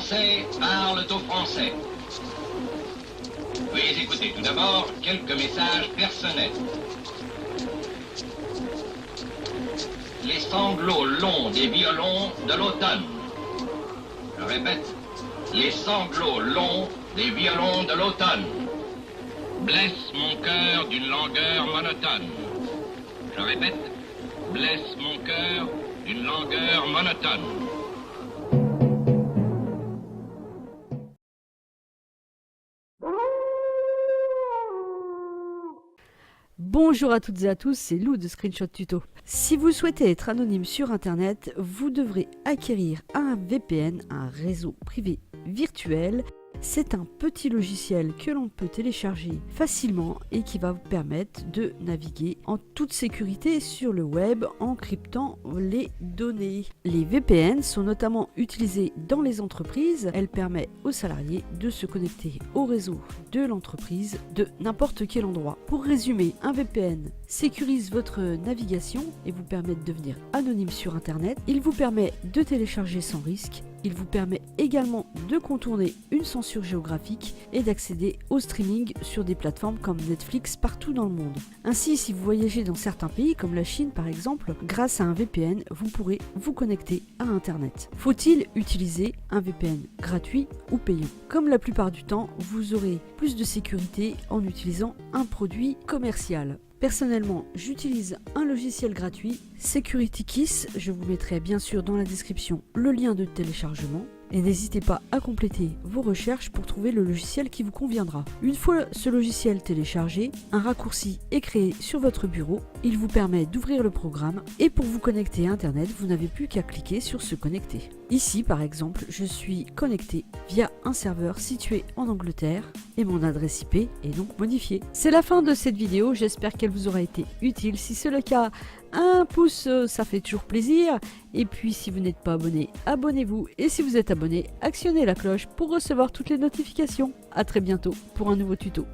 Français parlent au français. Veuillez écouter tout d'abord quelques messages personnels. Les sanglots longs des violons de l'automne. Je répète, les sanglots longs des violons de l'automne blessent mon cœur d'une langueur monotone. Je répète, blessent mon cœur d'une langueur monotone. Bonjour à toutes et à tous, c'est Lou de Screenshot Tuto. Si vous souhaitez être anonyme sur internet, vous devrez acquérir un VPN, un réseau privé virtuel. C'est un petit logiciel que l'on peut télécharger facilement et qui va vous permettre de naviguer en toute sécurité sur le web en cryptant les données. Les VPN sont notamment utilisés dans les entreprises. Elles permettent aux salariés de se connecter au réseau de l'entreprise de n'importe quel endroit. Pour résumer, un VPN sécurise votre navigation et vous permet de devenir anonyme sur internet. Il vous permet de télécharger sans risque. Il vous permet également de contourner une censure géographique et d'accéder au streaming sur des plateformes comme Netflix partout dans le monde. Ainsi, si vous voyagez dans certains pays comme la Chine par exemple, grâce à un VPN, vous pourrez vous connecter à Internet. Faut-il utiliser un VPN gratuit ou payant? Comme la plupart du temps, vous aurez plus de sécurité en utilisant un produit commercial. Personnellement, j'utilise un logiciel gratuit, SecurityKeys. Je vous mettrai bien sûr dans la description le lien de téléchargement. Et n'hésitez pas à compléter vos recherches pour trouver le logiciel qui vous conviendra. Une fois ce logiciel téléchargé, un raccourci est créé sur votre bureau. Il vous permet d'ouvrir le programme et pour vous connecter à Internet, vous n'avez plus qu'à cliquer sur se connecter. Ici, par exemple, je suis connecté via un serveur situé en Angleterre et mon adresse IP est donc modifiée. C'est la fin de cette vidéo, j'espère qu'elle vous aura été utile. Si c'est le cas, un pouce, ça fait toujours plaisir. Et puis si vous n'êtes pas abonné, abonnez-vous. Et si vous êtes abonné, actionnez la cloche pour recevoir toutes les notifications. A très bientôt pour un nouveau tuto.